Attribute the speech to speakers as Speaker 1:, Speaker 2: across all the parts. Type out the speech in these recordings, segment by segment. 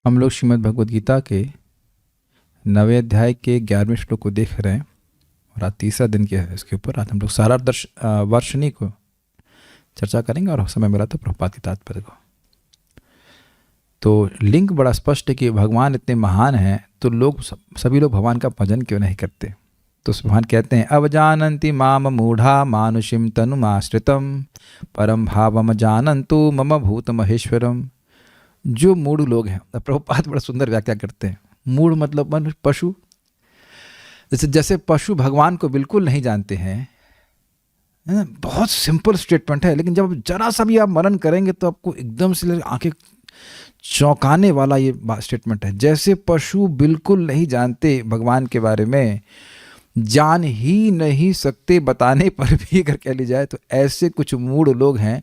Speaker 1: हम लोग श्रीमद् भगवद गीता के 9वें अध्याय के 11वें श्लोक को देख रहे हैं और आज तीसरा दिन के है इसके ऊपर। आज हम लोग सारा वर्षनी को चर्चा करेंगे और समय मिला तो प्रभुपाद की तात्पर्य को। तो लिंक बड़ा स्पष्ट है कि भगवान इतने महान हैं तो लोग सभी लोग भगवान का भजन क्यों नहीं करते। तो भगवान कहते हैं अवजानन्ति माम मूढ़ा मानुषिम तनुमाश्रितम परम भावम जानन्तु मम भूत महेश्वरम। जो मूढ़ लोग हैं, प्रभुपाद बड़ा सुंदर व्याख्या करते हैं। मूढ़ मतलब मनुष्य, पशु। जैसे पशु भगवान को बिल्कुल नहीं जानते हैं, है ना। बहुत सिंपल स्टेटमेंट है, लेकिन जब जरा सा भी आप मनन करेंगे तो आपको एकदम से आंखें चौंकाने वाला ये स्टेटमेंट है। जैसे पशु बिल्कुल नहीं जानते भगवान के बारे में, जान ही नहीं सकते बताने पर भी अगर कह ली जाए, तो ऐसे कुछ मूढ़ लोग हैं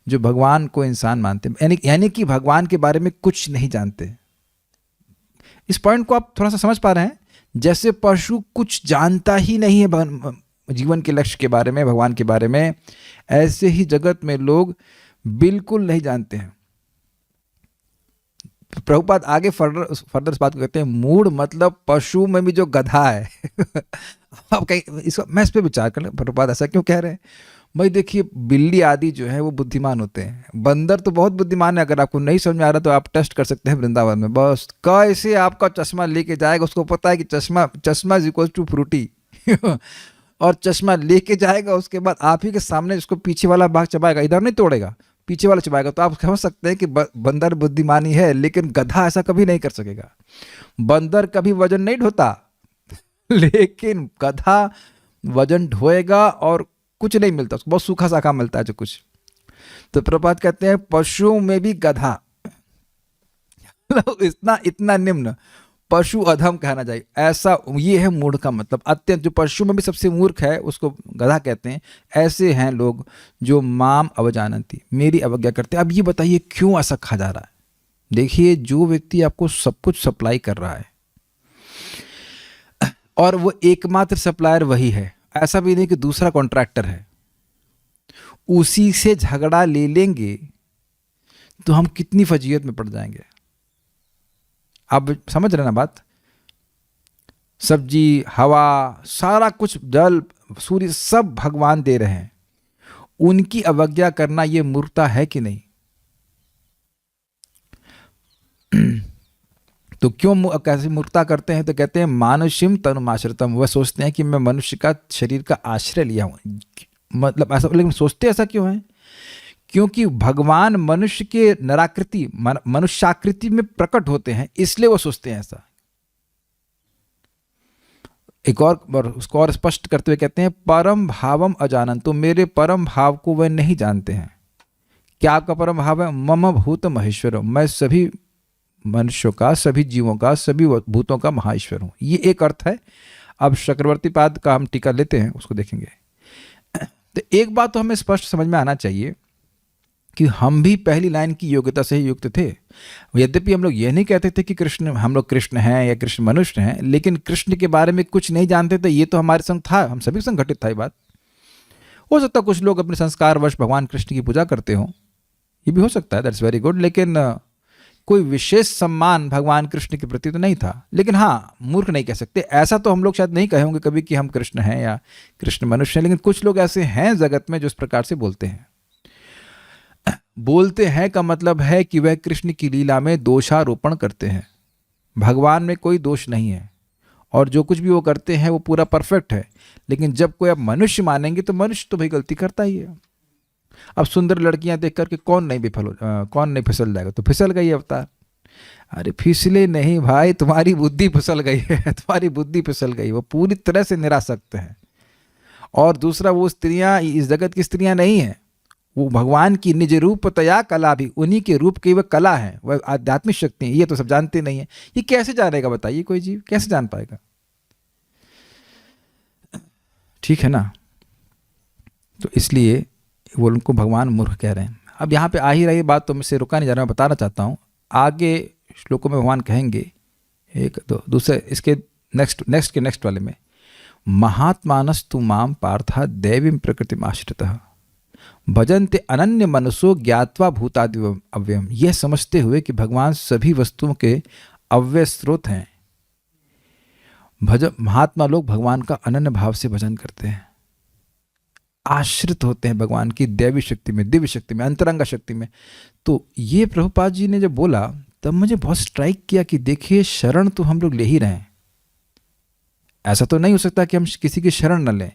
Speaker 1: जो भगवान को इंसान मानते हैं, यानी कि भगवान के बारे में कुछ नहीं जानते। इस पॉइंट को आप थोड़ा सा समझ पा रहे हैं। जैसे पशु कुछ जानता ही नहीं है जीवन के लक्ष्य के बारे में, भगवान के बारे में, ऐसे ही जगत में लोग बिल्कुल नहीं जानते हैं। प्रभुपाद आगे फर्दर इस बात को कहते हैं, मूढ़ मतलब पशु में भी जो गधा है। अब कहीं इसको मैं इस पर विचार कर, प्रभुपाद ऐसा क्यों कह रहे हैं। भाई देखिए, बिल्ली आदि जो है वो बुद्धिमान होते हैं, बंदर तो बहुत बुद्धिमान है। अगर आपको नहीं समझ में आ रहा तो आप टेस्ट कर सकते हैं वृंदावन में। बस कैसे आपका चश्मा लेके जाएगा, उसको पता है कि चश्मा इज इक्वल टू फ्रूटी। और चश्मा लेके जाएगा, उसके बाद आप ही के सामने उसको पीछे वाला भाग चबाएगा, इधर नहीं तोड़ेगा, पीछे वाला चबाएगा। तो आप समझ सकते हैं कि बंदर बुद्धिमानी है, लेकिन गधा ऐसा कभी नहीं कर सकेगा। बंदर कभी वजन नहीं ढोता, लेकिन गधा वजन ढोएगा और कुछ नहीं मिलता उसको, बहुत सूखा साखा मिलता है जो कुछ। तो प्रभुपाद कहते हैं पशुओं में भी गधा। इतना निम्न, पशु अधम कहना चाहिए, ऐसा ये है मूढ़ का मतलब। अत्यंत, जो पशु में भी सबसे मूर्ख है उसको गधा कहते हैं। ऐसे हैं लोग जो माम अवजानन्ति, मेरी अवज्ञा करते हैं। अब ये बताइए क्यों ऐसा कहा जा रहा है। देखिए, जो व्यक्ति आपको सब कुछ सप्लाई कर रहा है और वो एकमात्र सप्लायर वही है, ऐसा भी नहीं कि दूसरा कॉन्ट्रैक्टर है, उसी से झगड़ा ले लेंगे तो हम कितनी फजीयत में पड़ जाएंगे। आप समझ रहे ना बात। सब्जी, हवा, सारा कुछ, जल, सूर्य, सब भगवान दे रहे हैं, उनकी अवज्ञा करना ये मूर्खता है कि नहीं। तो क्यों कैसे मूर्खता करते हैं, तो कहते हैं मानुषिम तनुमाश्रितम। वह सोचते हैं कि मैं मनुष्य का शरीर का आश्रय लिया हूं। मतलब ऐसा, लेकिन सोचते ऐसा क्यों है, क्योंकि भगवान मनुष्य के नराकृति, मनुष्याकृति में प्रकट होते हैं, इसलिए वो सोचते हैं ऐसा। एक और उसको और स्पष्ट करते हुए कहते हैं परम भावम अजानन्तु, मेरे परम भाव को वह नहीं जानते हैं। क्या आपका परम भाव है, मम भूत महेश्वर, मैं सभी मनुष्यों का, सभी जीवों का, सभी भूतों का महाईश्वर हूं। ये एक अर्थ है। अब चक्रवर्ती पाद का हम टीका लेते हैं, उसको देखेंगे। तो एक बात तो हमें स्पष्ट समझ में आना चाहिए कि हम भी पहली लाइन की योग्यता से ही युक्त थे। यद्यपि हम लोग यह नहीं कहते थे कि हम लोग कृष्ण हैं या कृष्ण मनुष्य हैं, लेकिन कृष्ण के बारे में कुछ नहीं जानते थे। ये तो हमारे संग था, हम सभी संग घटित था ये बात। हो सकता है कुछ लोग अपने संस्कारवश भगवान कृष्ण की पूजा करते हों, ये भी हो सकता है, दैट्स वेरी गुड। लेकिन कोई विशेष सम्मान भगवान कृष्ण के प्रति तो नहीं था। लेकिन हाँ, मूर्ख नहीं कह सकते, ऐसा तो हम लोग शायद नहीं कहेंगे कभी कि हम कृष्ण हैं या कृष्ण मनुष्य हैं। लेकिन कुछ लोग ऐसे हैं जगत में जो इस प्रकार से बोलते हैं। बोलते हैं का मतलब है कि वह कृष्ण की लीला में दोषारोपण करते हैं। भगवान में कोई दोष नहीं है और जो कुछ भी वो करते हैं वो पूरा परफेक्ट है। लेकिन जब कोई आप मनुष्य मानेंगे तो मनुष्य तो भाई गलती करता ही है। अब सुंदर लड़कियां देख करके कौन नहीं फिसल जाएगा, तो फिसल गई अवतार। अरे फिसले नहीं भाई, तुम्हारी बुद्धि फिसल गई है, तुम्हारी बुद्धि फिसल गई, वो पूरी तरह से निरासक्त है। और दूसरा, वो स्त्रियां इस जगत की स्त्रियां नहीं है, वो भगवान की निज रूपतया कला भी, उन्हीं के रूप की वह कला है, वह आध्यात्मिक शक्ति है। ये तो सब जानते नहीं है। ये कैसे जानेगा बताइए, कोई जीव कैसे जान पाएगा। ठीक है ना। तो इसलिए वो उनको भगवान मूर्ख कह रहे हैं। अब यहाँ पे आ ही रही बात, तो मुझसे रुका नहीं जा रहा, मैं बताना चाहता हूँ। आगे श्लोकों में भगवान कहेंगे, एक दो दूसरे इसके नेक्स्ट वाले में, महात्मानस्तु माम पार्था दैवीं प्रकृतिम आश्रितः। भजन्ते अनन्य मनसो ज्ञात्वा भूतादि अव्ययम, यह समझते हुए कि भगवान सभी वस्तुओं के अव्यय स्रोत हैं। महात्मा लोग भगवान का अनन्य भाव से भजन करते हैं, आश्रित होते हैं भगवान की दैवी शक्ति में, दिव्य शक्ति में, अंतरंगा शक्ति में। तो ये प्रभुपाद जी ने जब बोला तब मुझे बहुत स्ट्राइक किया कि देखिए, शरण तो हम लोग ले ही रहे हैं, ऐसा तो नहीं हो सकता कि हम किसी की शरण न लें,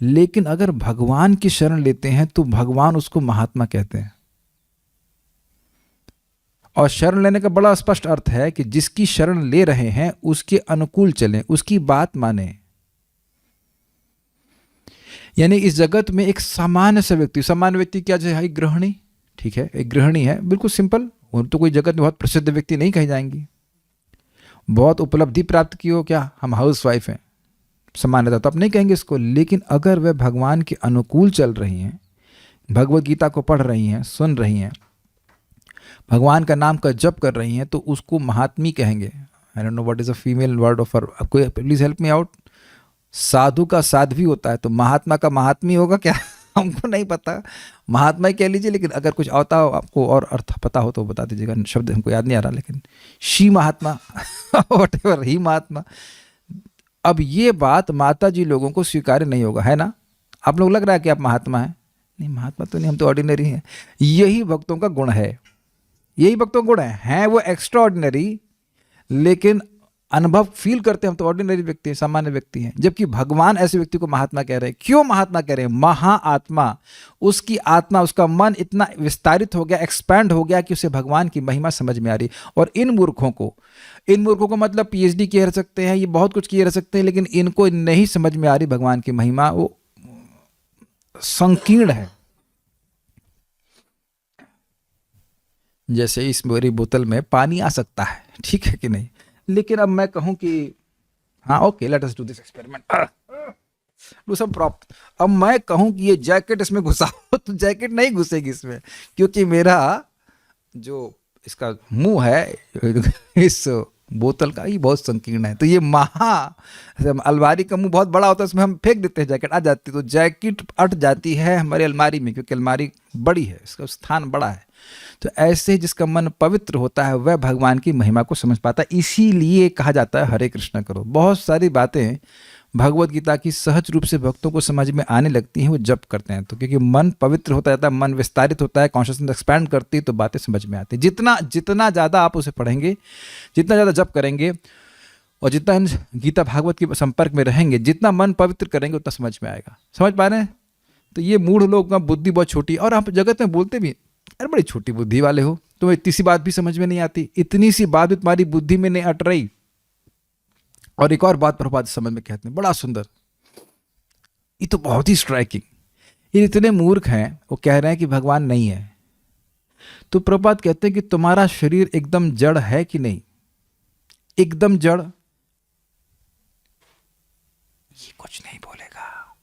Speaker 1: लेकिन अगर भगवान की शरण लेते हैं तो भगवान उसको महात्मा कहते हैं। और शरण लेने का बड़ा स्पष्ट अर्थ है कि जिसकी शरण ले रहे हैं उसके अनुकूल चलें, उसकी बात माने। यानी इस जगत में एक सामान्य सा व्यक्ति, सामान्य व्यक्ति क्या है, एक गृहिणी, ठीक है, एक गृहिणी है, बिल्कुल सिंपल, वो तो कोई जगत में बहुत प्रसिद्ध व्यक्ति नहीं कही जाएंगी, बहुत उपलब्धि प्राप्त की हो, क्या हम हाउस वाइफ हैं, सामान्यता तो आप नहीं कहेंगे इसको। लेकिन अगर वह भगवान के अनुकूल चल रही हैं, भगवद गीता को पढ़ रही हैं, सुन रही हैं, भगवान का नाम का जप कर रही हैं, तो उसको महात्मी कहेंगे। I don't know what is a female word of her, आपको प्लीज हेल्प मी आउट। साधु का साध्वी होता है, तो महात्मा का महात्मी होगा क्या? हमको नहीं पता, महात्मा ही कह लीजिए, लेकिन अगर कुछ आता हो आपको और अर्थ पता हो तो बता दीजिएगा, शब्द हमको याद नहीं आ रहा, लेकिन शी महात्मा वट एवर, ही महात्मा। अब ये बात माता जी लोगों को स्वीकार्य नहीं होगा, है ना? आप लोग लग रहा है कि आप महात्मा हैं, नहीं महात्मा तो नहीं, हम तो ऑर्डिनरी हैं। यही भक्तों का गुण है, यही भक्तों का गुण है वो एक्स्ट्रा ऑर्डिनरी, लेकिन अनुभव फील करते हैं हम तो ऑर्डिनरी व्यक्ति हैं, सामान्य व्यक्ति हैं। जबकि भगवान ऐसे व्यक्ति को महात्मा कह रहे हैं। क्यों महात्मा कह रहे हैं? महाआत्मा, उसकी आत्मा, उसका मन इतना विस्तारित हो गया, एक्सपैंड हो गया कि उसे भगवान की महिमा समझ में आ रही। और इन मूर्खों को मतलब पीएचडी किए रह सकते हैं, ये बहुत कुछ किए रह सकते हैं, लेकिन इनको नहीं समझ में आ रही भगवान की महिमा, वो संकीर्ण है। जैसे इस मेरी बोतल में पानी आ सकता है, ठीक है कि नहीं, लेकिन अब मैं कहूं कि हाँ okay let us do this experiment, do some prop. अब मैं कहूं कि ये जैकेट इसमें घुसाओ तो जैकेट नहीं घुसेगी इसमें, क्योंकि मेरा जो इसका मुंह है इस बोतल का ये बहुत संकीर्ण है। तो ये अलमारी का मुंह बहुत बड़ा होता है, उसमें हम फेंक देते हैं, जैकेट आ जाती है, तो जैकेट अट जाती है हमारी अलमारी में, क्योंकि अलमारी बड़ी है, इसका स्थान बड़ा है। तो ऐसे जिसका मन पवित्र होता है वह भगवान की महिमा को समझ पाता है। इसीलिए कहा जाता है हरे कृष्णा करो। बहुत सारी बातें भगवद गीता की सहज रूप से भक्तों को समझ में आने लगती हैं वो जप करते हैं तो, क्योंकि मन पवित्र होता जाता है, मन विस्तारित होता है, कॉन्शियसनेस एक्सपैंड करती है, तो बातें समझ में आती है। जितना ज़्यादा आप उसे पढ़ेंगे, जितना ज़्यादा जप करेंगे और जितना गीता भागवत के संपर्क में रहेंगे, जितना मन पवित्र करेंगे उतना समझ में आएगा। समझ पा रहे हैं? तो ये मूढ़ लोग का बुद्धि बहुत छोटी, और आप जगत में बोलते भी अरे बड़ी छोटी बुद्धि वाले हो, तुम्हें इतनी सी बात भी समझ में नहीं आती, इतनी सी बात भी तुम्हारी बुद्धि में नहीं अट रही। और एक और बात प्रभुपाद समझ में कहते हैं, बड़ा सुंदर, ये तो बहुत ही स्ट्राइकिंग। ये इतने मूर्ख हैं, वो कह रहे हैं कि भगवान नहीं है। तो प्रभुपाद कहते हैं कि तुम्हारा शरीर एकदम जड़ है कि नहीं? एकदम जड़। ये कुछ नहीं बोलेगा,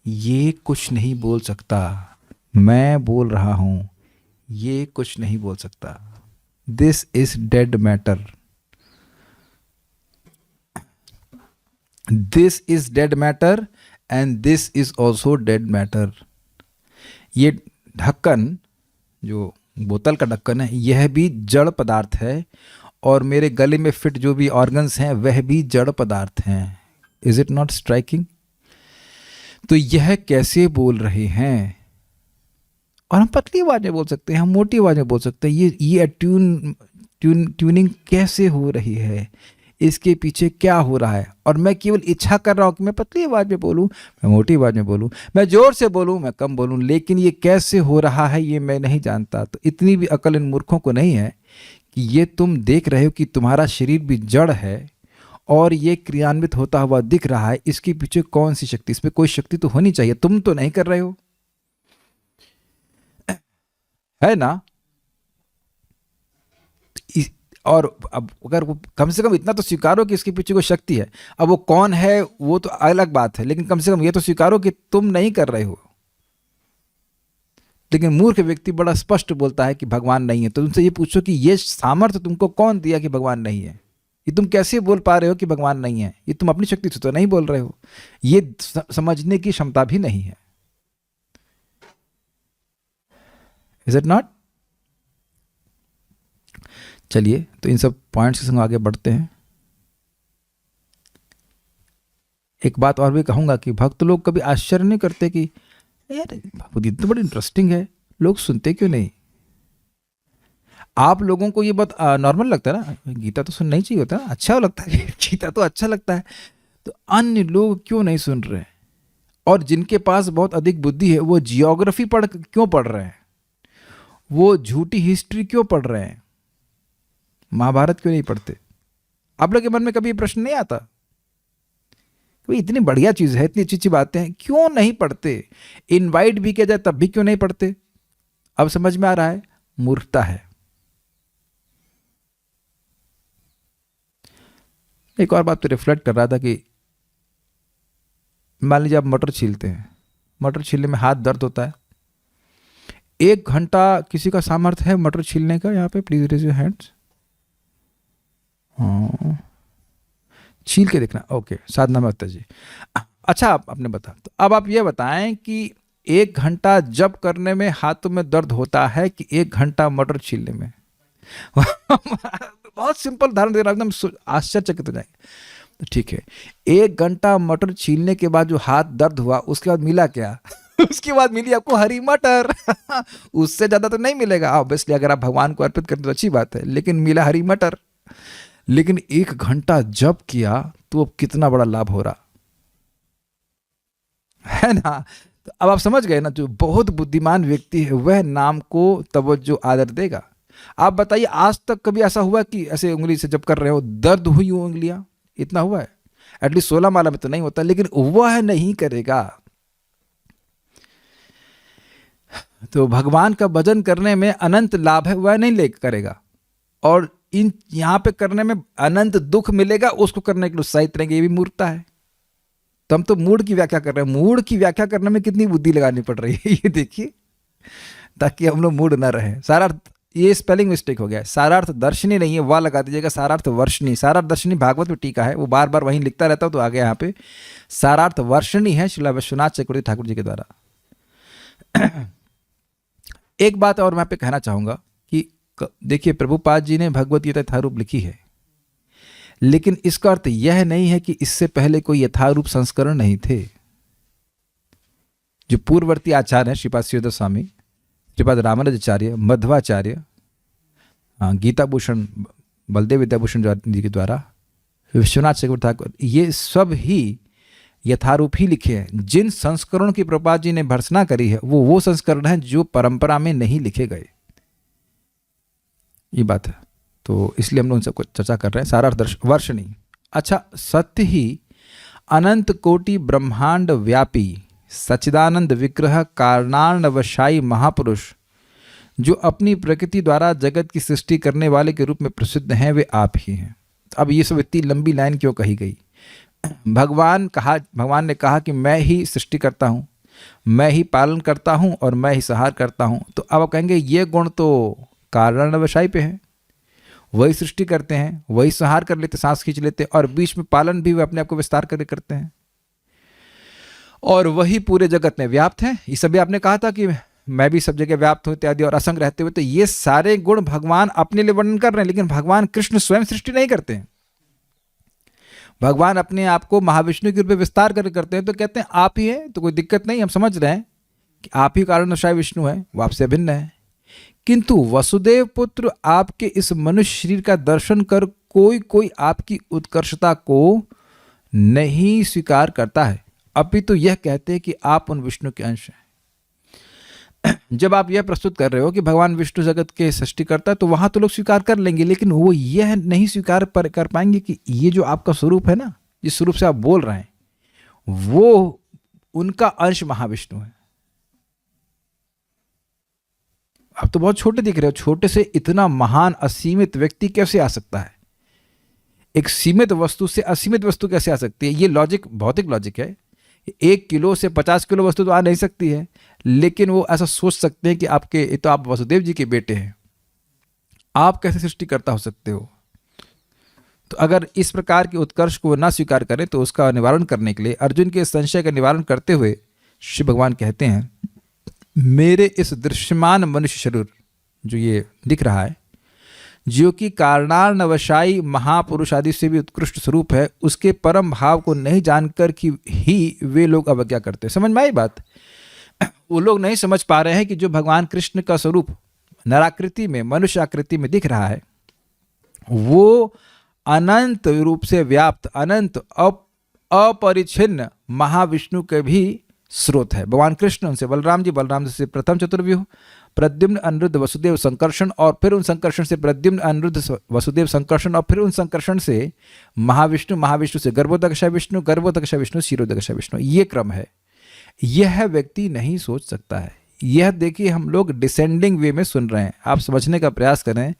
Speaker 1: ये कुछ नहीं बोल सकता, मैं बोल रहा हूं, ये कुछ नहीं बोल सकता। This is dead matter, this is dead matter and this is also dead matter. ये ढक्कन, जो बोतल का ढक्कन है, यह भी जड़ पदार्थ है, और मेरे गले में फिट जो भी ऑर्गन्स हैं वह भी जड़ पदार्थ हैं। Is it not striking? तो यह कैसे बोल रहे हैं? और हम पतली आवाज में बोल सकते हैं, हम मोटी आवाज में बोल सकते हैं। ये ट्यूनिंग कैसे हो रही है, इसके पीछे क्या हो रहा है? और मैं केवल इच्छा कर रहा हूं कि मैं पतली आवाज में बोलूं, मैं मोटी आवाज में बोलूं, मैं जोर से बोलूं, मैं कम बोलूं, लेकिन ये कैसे हो रहा है ये मैं नहीं जानता। तो इतनी भी अकल इन मूर्खों को नहीं है कि ये तुम देख रहे हो कि तुम्हारा शरीर भी जड़ है और ये क्रियान्वित होता हुआ दिख रहा है, इसके पीछे कौन सी शक्ति? इसमें कोई शक्ति तो होनी चाहिए, तुम तो नहीं कर रहे हो, है ना? और अब अगर वो कम से कम इतना तो स्वीकारो कि इसके पीछे कोई शक्ति है। अब वो कौन है वो तो अलग बात है, लेकिन कम से कम ये तो स्वीकारो कि तुम नहीं कर रहे हो। लेकिन मूर्ख व्यक्ति बड़ा स्पष्ट बोलता है कि भगवान नहीं है। तो तुमसे ये पूछो कि ये सामर्थ्य तुमको कौन दिया कि भगवान नहीं है? ये तुम कैसे बोल पा रहे हो कि भगवान नहीं है? ये तुम अपनी शक्ति से तो नहीं बोल रहे हो, ये समझने की क्षमता भी नहीं है। Is it not? चलिए, तो इन सब पॉइंट्स के संग आगे बढ़ते हैं। एक बात और भी कहूंगा कि भक्त लोग कभी आश्चर्य नहीं करते कि यार भगवदगीता तो बड़ी इंटरेस्टिंग है, लोग सुनते क्यों नहीं? आप लोगों को ये बहुत नॉर्मल लगता है ना, गीता तो सुनना ही चाहिए होता है, अच्छा लगता है गीता तो अच्छा लगता है, तो अन्य लोग क्यों नहीं सुन रहे? और जिनके पास बहुत अधिक बुद्धि है वो जियोग्राफी क्यों पढ़ रहे हैं? वो झूठी हिस्ट्री क्यों पढ़ रहे हैं? महाभारत क्यों नहीं पढ़ते? आप लोग के मन में कभी ये प्रश्न नहीं आता? कोई इतनी बढ़िया चीज है, इतनी अच्छी अच्छी बातें हैं, क्यों नहीं पढ़ते? इनवाइट भी किया जाए तब भी क्यों नहीं पढ़ते? अब समझ में आ रहा है, मूर्खता है। एक और बात पे रिफ्लेक्ट कर रहा था कि मान लीजिए आप मटर छीलते हैं, मटर छीलने में हाथ दर्द होता है, 1 घंटा किसी का सामर्थ्य है मटर छीलने का? यहाँ पे प्लीज रेज योर हैंड्स। हाँ, छील के देखना। ओके, साधना महता जी। अच्छा, आपने बता, तो अब आप ये बताएं कि 1 घंटा जप करने में हाथों में दर्द होता है कि 1 घंटा मटर छीलने में? बहुत सिंपल धारणा दे रहा, एकदम आश्चर्यचकित हो जाएंगे। तो ठीक है, 1 घंटा मटर छीलने के बाद जो हाथ दर्द हुआ उसके बाद मिला क्या? उसके बाद मिली आपको हरी मटर। उससे ज्यादा तो नहीं मिलेगा ऑब्वियसली, अगर आप भगवान को अर्पित करते तो अच्छी बात है, लेकिन मिला हरी मटर। लेकिन 1 घंटा जप किया तो अब कितना बड़ा लाभ हो रहा है ना? तो अब आप समझ गए ना, जो बहुत बुद्धिमान व्यक्ति है वह नाम को तवज्जो आदर देगा। आप बताइए, आज तक कभी ऐसा हुआ कि ऐसे उंगली से जब कर रहे हो दर्द हुई हो उंगलियां? इतना हुआ है? एटलीस्ट 16 माला में तो नहीं होता, लेकिन वह नहीं करेगा। तो भगवान का भजन करने में अनंत लाभ है, वह नहीं ले करेगा। और इन यहां पे करने में अनंत दुख मिलेगा, उसको करने के लिए उत्साहित रहेंगे, ये भी मूर्खता है। तो हम तो मूड की व्याख्या कर रहे हैं, मूड की व्याख्या करने में कितनी बुद्धि लगानी पड़ रही है ये देखिए, ताकि हम लोग मूड ना रहे। सारार्थ, ये स्पेलिंग मिस्टेक हो गया है, सारार्थ दर्शनी नहीं है, वह लगा दीजिएगा सारार्थ वर्षणी। सारार्थ दर्शनी भागवत में टीका है, वो बार बार वहीं लिखता रहता हूं तो आगे यहाँ पे सारार्थ वर्षणी है श्रील विश्वनाथ चक्रवर्ती ठाकुर जी के द्वारा। एक बात और मैं पे कहना चाहूंगा कि देखिए, प्रभुपाद जी ने भगवत गीता यथारूप लिखी है, लेकिन इसका अर्थ यह नहीं है कि इससे पहले कोई यथारूप संस्करण नहीं थे। जो पूर्ववर्ती आचार्य हैं, श्रीपाद सिद्धेश्वर स्वामी, श्रीपाद रामानुजाचार्य, मध्वाचार्य, गीता भूषण बलदेव विद्याभूषण जी के द्वारा, विश्वनाथ चक्रवर्ती ठाकुर, ये सब ही यथारूप ही लिखे हैं। जिन संस्करणों की प्रभुपाद जी ने भर्त्सना करी है वो संस्करण हैं जो परंपरा में नहीं लिखे गए, ये बात है। तो इसलिए हम लोग उनसे चर्चा कर रहे हैं। सारार्थ वर्षणी। अच्छा, सत्य ही अनंत कोटि ब्रह्मांड व्यापी सच्चिदानंद विग्रह कारणार्णवशायी महापुरुष जो अपनी प्रकृति द्वारा जगत की सृष्टि करने वाले के रूप में प्रसिद्ध हैं, वे आप ही हैं। अब ये सब इतनी लंबी लाइन क्यों कही गई? भगवान ने कहा कि मैं ही सृष्टि करता हूँ, मैं ही पालन करता हूँ और मैं ही संहार करता हूँ। तो अब आप कहेंगे ये गुण तो कारणवशाई पे है, वही सृष्टि करते हैं, वही संहार कर लेते, सांस खींच लेते, और बीच में पालन भी वे अपने आप को विस्तार करके करते हैं, और वही पूरे जगत में व्याप्त हैं। ये सभी आपने कहा था कि मैं भी सब जगह व्याप्त हूँ इत्यादि, और असंग रहते हुए। तो ये सारे गुण भगवान अपने लिए वर्णन कर रहे हैं, लेकिन भगवान कृष्ण स्वयं सृष्टि नहीं करते हैं। भगवान अपने आप को महाविष्णु के रूप में विस्तार करके करते हैं। तो कहते हैं आप ही हैं, तो कोई दिक्कत नहीं, हम समझ रहे हैं कि आप ही कारणवशाय विष्णु है, वो आपसे भिन्न है। किंतु वसुदेव पुत्र आपके इस मनुष्य शरीर का दर्शन कर कोई आपकी उत्कर्षता को नहीं स्वीकार करता है, अपितु यह कहते हैं कि आप उन विष्णु के अंश हैं। जब आप यह प्रस्तुत कर रहे हो कि भगवान विष्णु जगत के सृष्टि करता है, तो वहां तो लोग स्वीकार कर लेंगे, लेकिन वो यह नहीं स्वीकार कर पाएंगे कि ये जो आपका स्वरूप है ना, जिस स्वरूप से आप बोल रहे हैं, वो उनका अंश महाविष्णु है। आप तो बहुत छोटे दिख रहे हो, छोटे से इतना महान असीमित व्यक्ति कैसे आ सकता है? एक सीमित वस्तु से असीमित वस्तु कैसे आ सकती है? ये लॉजिक भौतिक लॉजिक है। 1 किलो से 50 किलो वस्तु तो आ नहीं सकती है, लेकिन वो ऐसा सोच सकते हैं कि आपके, तो आप वसुदेव जी के बेटे हैं, आप कैसे सृष्टिकर्ता हो सकते हो? तो अगर इस प्रकार के उत्कर्ष को ना स्वीकार करें, तो उसका निवारण करने के लिए अर्जुन के संशय का निवारण करते हुए श्री भगवान कहते हैं, मेरे इस दृश्यमान मनुष्य शरीर जो ये दिख रहा है, जो कि कारणार्णवशाई महापुरुष आदि से भी उत्कृष्ट स्वरूप है, उसके परम भाव को नहीं जानकर कि ही वे लोग अवज्ञा करते हैं। समझ में आई बात? वो लोग नहीं समझ पा रहे हैं कि जो भगवान कृष्ण का स्वरूप नराकृति में, मनुष्य आकृति में दिख रहा है, वो अनंत रूप से व्याप्त, अनंत अपरिच्छिन्न महाविष्णु के भी स्रोत है। भगवान कृष्ण उनसे बलराम जी, बलराम जी से प्रथम चतुर्व्यूह, प्रद्युम्न अनिरुद्ध वसुदेव संकर्षण, और फिर उन संकर्षण से प्रद्युम्न अनिरुद्ध वसुदेव संकर्षण, और फिर उन संकर्षण से महाविष्णु, महाविष्णु से गर्भोदकशा विष्णु, गर्भोदकशा विष्णु, क्षीरोदकशा विष्णु। ये क्रम है। यह व्यक्ति नहीं सोच सकता है। यह देखिए, हम लोग डिसेंडिंग वे में सुन रहे हैं। आप समझने का प्रयास करें,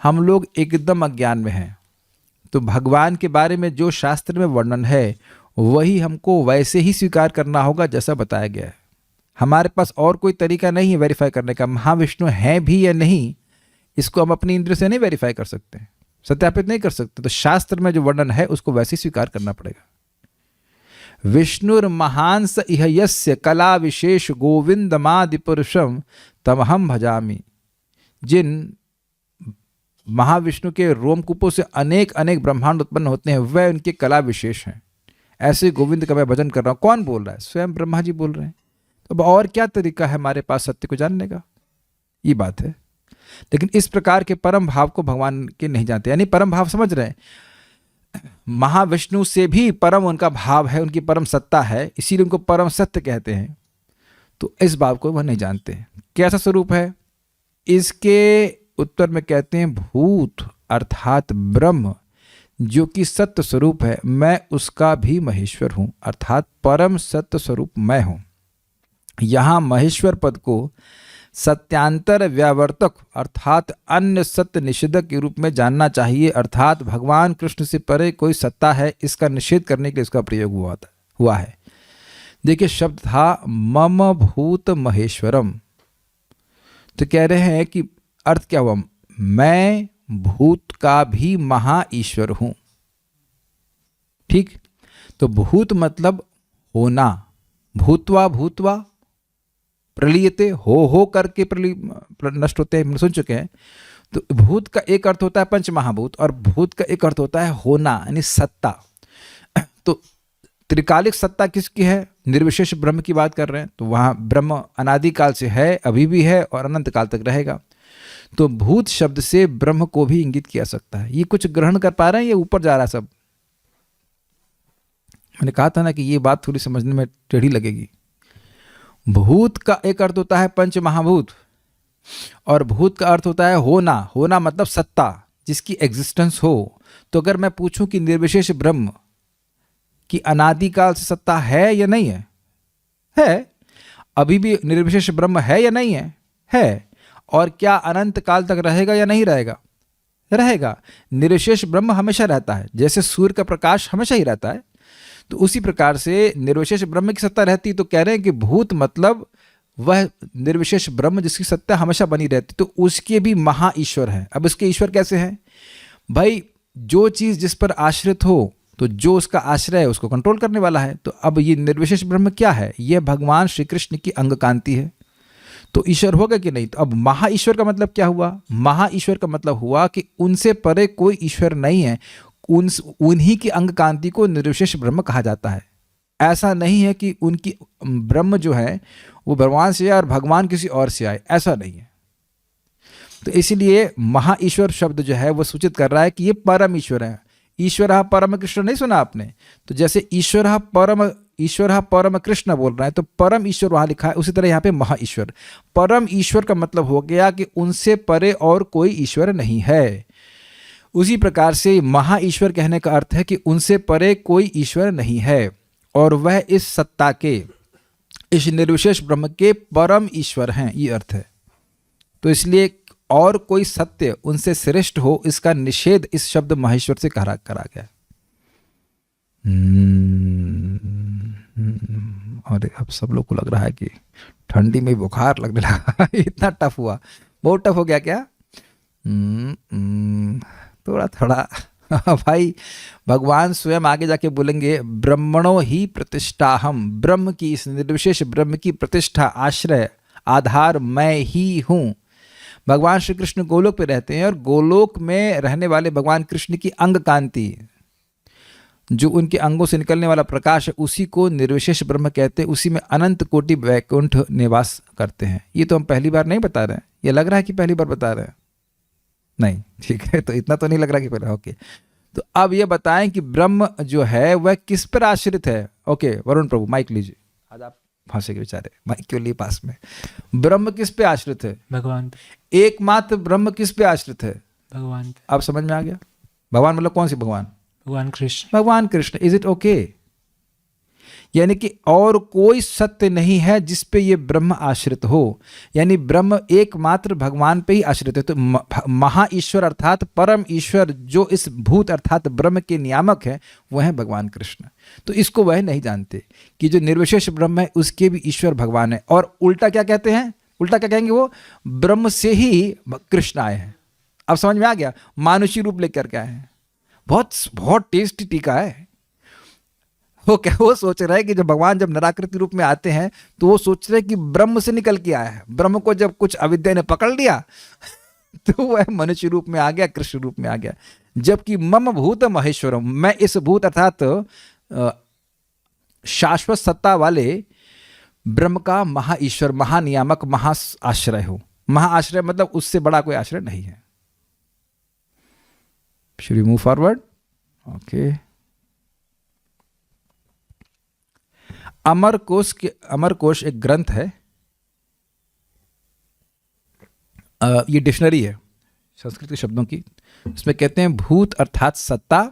Speaker 1: हम लोग एकदम अज्ञान में हैं। तो भगवान के बारे में जो शास्त्र में वर्णन है वही हमको वैसे ही स्वीकार करना होगा जैसा बताया गया है। हमारे पास और कोई तरीका नहीं है वेरीफाई करने का। महाविष्णु हैं भी या नहीं, इसको हम अपनी इंद्रिय से नहीं वेरीफाई कर सकते, सत्यापित नहीं कर सकते। तो शास्त्र में जो वर्णन है उसको वैसे ही स्वीकार करना पड़ेगा। विष्णुर्महांस इह यस्य कला विशेष गोविंदमादि पुरुषम तमहम भजामि। जिन महाविष्णु के रोमकूपों से अनेक अनेक ब्रह्मांड उत्पन्न होते हैं, वह उनके कला विशेष हैं। ऐसे गोविंद का मैं भजन कर रहा हूँ। कौन बोल रहा है? स्वयं ब्रह्मा जी बोल रहे हैं। तो अब और क्या तरीका है हमारे पास सत्य को जानने का? ये बात है। लेकिन इस प्रकार के परम भाव को भगवान के नहीं जानते। यानी परम भाव समझ रहे हैं, महाविष्णु से भी परम उनका भाव है, उनकी परम सत्ता है, इसीलिए उनको परम सत्य कहते हैं। तो इस भाव को वह नहीं जानते। कैसा स्वरूप है? इसके उत्तर में कहते हैं भूत अर्थात ब्रह्म, जो कि सत्य स्वरूप है, मैं उसका भी महेश्वर हूं, अर्थात परम सत्य स्वरूप मैं हूं। यहां महेश्वर पद को सत्यांतर व्यावर्तक अर्थात अन्य सत्य निषेधक के रूप में जानना चाहिए। अर्थात भगवान कृष्ण से परे कोई सत्ता है, इसका निषेध करने के लिए इसका प्रयोग हुआ है। देखिए, शब्द था मम भूत महेश्वरम। तो कह रहे हैं कि अर्थ क्या हुआ? मैं भूत का भी महा ईश्वर हूं। ठीक? तो भूत मतलब होना, भूतवा भूतवा प्रलीयते, हो करके नष्ट होते हैं, सुन चुके हैं। तो भूत का एक अर्थ होता है पंच महाभूत, और भूत का एक अर्थ होता है होना, यानी सत्ता। तो त्रिकालिक सत्ता किसकी है? निर्विशेष ब्रह्म की बात कर रहे हैं। तो वहां ब्रह्म अनादिकाल से है, अभी भी है और अनंत काल तक रहेगा। तो भूत शब्द से ब्रह्म को भी इंगित किया सकता है। ये कुछ ग्रहण कर पा रहे हैं? ये ऊपर जा रहा है सब। मैंने कहा था ना कि ये बात थोड़ी समझने में टेढ़ी लगेगी। भूत का एक अर्थ होता है पंच महाभूत, और भूत का अर्थ होता है होना। होना मतलब सत्ता, जिसकी एग्जिस्टेंस हो। तो अगर मैं पूछूं कि निर्विशेष ब्रह्म की अनादिकाल से सत्ता है या नहीं है? है। अभी भी निर्विशेष ब्रह्म है या नहीं है? है। और क्या अनंत काल तक रहेगा या नहीं रहेगा? रहेगा। निर्विशेष ब्रह्म हमेशा रहता है, जैसे सूर्य का प्रकाश हमेशा ही रहता है। तो उसी प्रकार से निर्विशेष ब्रह्म की सत्ता रहती। तो कह रहे हैं कि भूत मतलब वह निर्विशेष ब्रह्म जिसकी सत्ता हमेशा बनी रहती, तो उसके भी महा ईश्वर है। अब इसके ईश्वर कैसे हैं भाई? जो चीज जिस पर आश्रित हो, तो जो उसका आश्रय है उसको कंट्रोल करने वाला है। तो अब ये निर्विशेष ब्रह्म क्या है? यह भगवान श्री कृष्ण की अंग कांति है। तो ईश्वर होगा कि नहीं? तो अब महा ईश्वर का मतलब क्या हुआ? महा ईश्वर का मतलब हुआ कि उनसे परे कोई ईश्वर नहीं है। उन्हीं की अंग कांति को निर्विशेष ब्रह्म कहा जाता है। ऐसा नहीं है कि उनकी ब्रह्म जो है वो भगवान से आए और भगवान किसी और से आए, ऐसा नहीं है। तो इसीलिए महा ईश्वर शब्द जो है वो सूचित कर रहा है कि ये परम ईश्वर है। ईश्वर परम कृष्ण नहीं सुना आपने? तो जैसे ईश्वर परम कृष्ण बोल रहा है, तो परम ईश्वर वहां लिखा है, उसी तरह यहाँ पे महा ईश्वर। परम ईश्वर का मतलब हो गया कि उनसे परे और कोई ईश्वर नहीं है। उसी प्रकार से महा ईश्वर कहने का अर्थ है कि उनसे परे कोई ईश्वर नहीं है, और वह इस सत्ता के, इस निर्विशेष ब्रह्म के परम ईश्वर हैं, ये अर्थ है। तो इसलिए और कोई सत्य उनसे श्रेष्ठ हो, इसका निषेध इस शब्द महेश्वर से करा गया। और अब सब लोग को लग रहा है कि ठंडी में बुखार लगने लगा। इतना टफ हुआ, बहुत टफ हो गया क्या? थोड़ा थोड़ा भाई, भगवान स्वयं आगे जाके बोलेंगे ब्रह्मणो ही प्रतिष्ठा हम। ब्रह्म की, इस निर्विशेष ब्रह्म की प्रतिष्ठा, आश्रय, आधार मैं ही हूँ। भगवान श्री कृष्ण गोलोक पे रहते हैं और गोलोक में रहने वाले भगवान कृष्ण की अंग कांति, जो उनके अंगों से निकलने वाला प्रकाश है, उसी को निर्विशेष ब्रह्म कहते हैं। उसी में अनंत कोटि वैकुंठ निवास करते हैं। ये तो हम पहली बार नहीं बता रहे हैं, ये लग रहा है कि पहली बार बता रहे हैं, नहीं ठीक है, तो इतना तो नहीं लग रहा कि पहले। ओके, तो अब ये बताएं कि ब्रह्म जो है वह किस पर आश्रित है। ओके वरुण प्रभु माइक लीजिए, आज आप फंसे के बेचारे, माइक क्यों लिए पास में। ब्रह्म किस पे आश्रित है?
Speaker 2: भगवान।
Speaker 1: एकमात्र ब्रह्म किस पे आश्रित है?
Speaker 2: भगवान।
Speaker 1: अब समझ में आ गया? भगवान मतलब कौन सी भगवान?
Speaker 2: भगवान कृष्ण।
Speaker 1: भगवान कृष्ण। Is it okay? यानी कि और कोई सत्य नहीं है जिस पे ये ब्रह्म आश्रित हो, यानी ब्रह्म एकमात्र भगवान पे ही आश्रित है। तो महा ईश्वर अर्थात परम ईश्वर जो इस भूत अर्थात ब्रह्म के नियामक है, वह है भगवान कृष्ण। तो इसको वह नहीं जानते कि जो निर्विशेष ब्रह्म है उसके भी ईश्वर भगवान है। और उल्टा क्या कहते हैं? उल्टा क्या कहेंगे? वो ब्रह्म से ही कृष्ण आए हैं। अब समझ में आ गया? मानुषी रूप लेकर के आए हैं। बहुत बहुत टेस्टी टीका है। वो सोच रहे हैं कि जब भगवान जब निराकृति रूप में आते हैं तो वो सोच रहे हैं कि ब्रह्म से निकल के आया है। ब्रह्म को जब कुछ अविद्या ने पकड़ लिया तो वह मनुष्य रूप में आ गया, कृष्ण रूप में आ गया। जबकि मम भूत महेश्वरम, मैं इस भूत अर्थात शाश्वत सत्ता वाले ब्रह्म का महा ईश्वर, महानियामक, महाआश्रय हूं। महाआश्रय मतलब उससे बड़ा कोई आश्रय नहीं है। Should we move forward? Okay. Amarakosha एक ग्रंथ है, ये डिक्शनरी है संस्कृत के शब्दों की। उसमें कहते हैं भूत अर्थात सत्ता,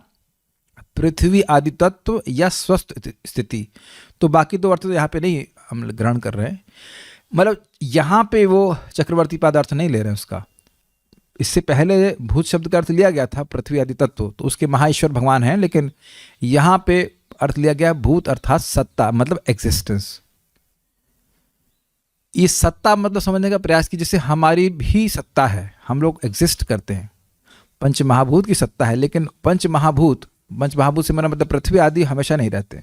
Speaker 1: पृथ्वी आदि तत्व या स्वस्थ स्थिति। तो बाकी दो अर्थ तो यहाँ पे नहीं हम ग्रहण कर रहे हैं, मतलब यहाँ पे वो चक्रवर्ती पद अर्थ नहीं ले रहे हैं उसका। इससे पहले भूत शब्द का अर्थ लिया गया था पृथ्वी आदि तत्व, तो उसके महाईश्वर भगवान हैं, लेकिन यहाँ पे अर्थ लिया गया भूत अर्थात सत्ता, मतलब एग्जिस्टेंस। ये सत्ता मतलब समझने का प्रयास की जैसे हमारी भी सत्ता है, हम लोग एग्जिस्ट करते हैं, पंच महाभूत की सत्ता है। लेकिन पंच महाभूत से मेरा मतलब पृथ्वी आदि हमेशा नहीं रहते,